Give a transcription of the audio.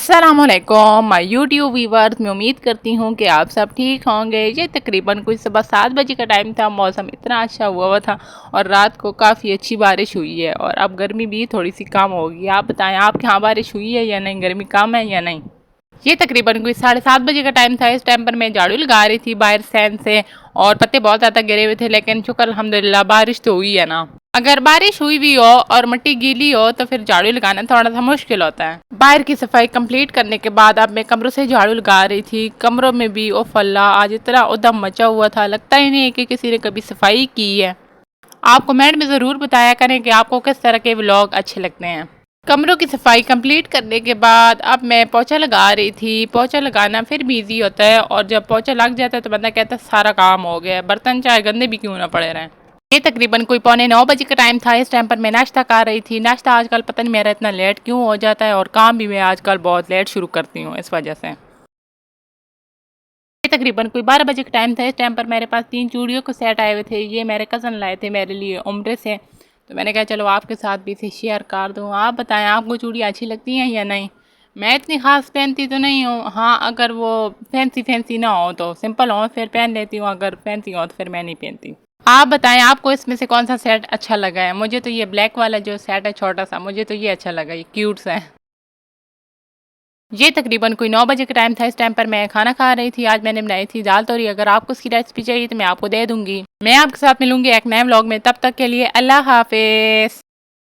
अस्सलामुअलैकुम my YouTube viewers, मैं उम्मीद करती हूँ कि आप सब ठीक होंगे। ये तकरीबन कुछ सुबह 7 बजे का टाइम था। मौसम इतना अच्छा हुआ था और रात को काफ़ी अच्छी बारिश हुई है और अब गर्मी भी थोड़ी सी कम होगी। आप बताएं, आपके यहाँ बारिश हुई है या नहीं, गर्मी कम है या नहीं? ये तकरीबन कोई 7:30 बजे का टाइम था। इस टाइम पर मैं झाड़ू लगा रही थी बाहर सैन से और पत्ते बहुत ज़्यादा गिरे हुए थे, लेकिन शुक्र अल्हम्दुलिल्लाह बारिश तो हुई है ना। अगर बारिश हुई भी हो और मिट्टी गीली हो तो फिर झाड़ू लगाना थोड़ा सा मुश्किल होता है। बाहर की सफाई कंप्लीट करने के बाद अब मैं कमरों से झाड़ू लगा रही थी। कमरों में भी ओ फल्ला आज इतना उदम मचा हुआ था, लगता ही नहीं है कि किसी ने कभी सफाई की है। आप कमेंट में ज़रूर बताया करें कि आपको किस तरह के व्लॉग अच्छे लगते हैं। कमरों की सफाई कंप्लीट करने के बाद अब मैं पोछा लगा रही थी। पोछा लगाना फिर भी ईजी होता है और जब पोछा लग जाता है तो बंदा कहता है सारा काम हो गया, बर्तन चाहे गंदे भी क्यों ना पड़े रहें। ये तकरीबन कोई 8:45 बजे का टाइम था। इस टाइम पर मैं नाश्ता कर रही थी। नाश्ता आजकल पता नहीं मेरा इतना लेट क्यों हो जाता है और काम भी मैं आजकल बहुत लेट शुरू करती हूँ इस वजह से। ये तकरीबन कोई 12 बजे का टाइम था। इस टाइम पर मेरे पास 3 चूड़ियों के सेट आए हुए थे। ये मेरे कज़न लाए थे मेरे लिए उम्र से, तो मैंने कहा चलो आपके साथ भी इसे शेयर कर दूँ। आप बताएं, आपको चूड़ियाँ अच्छी लगती हैं या नहीं? मैं इतनी ख़ास पहनती तो नहीं हूँ। हाँ, अगर वो फैंसी फैंसी ना हो तो सिंपल हो फिर पहन लेती हूँ, अगर फैंसी हो तो फिर मैं नहीं पहनती। आप बताएं, आपको इसमें से कौन सा सेट अच्छा लगा है? मुझे तो ये ब्लैक वाला जो सेट है छोटा सा, मुझे तो ये अच्छा लगा, ये क्यूट सा है। ये तकरीबन कोई 9 बजे का टाइम था। इस टाइम पर मैं खाना खा रही थी। आज मैंने बनाई थी दाल तोरी। अगर आपको उसकी रेसिपी चाहिए तो मैं आपको दे दूंगी। मैं आपके साथ मिलूंगी एक नए व्लॉग में। तब तक के लिए अल्लाह हाफिज़।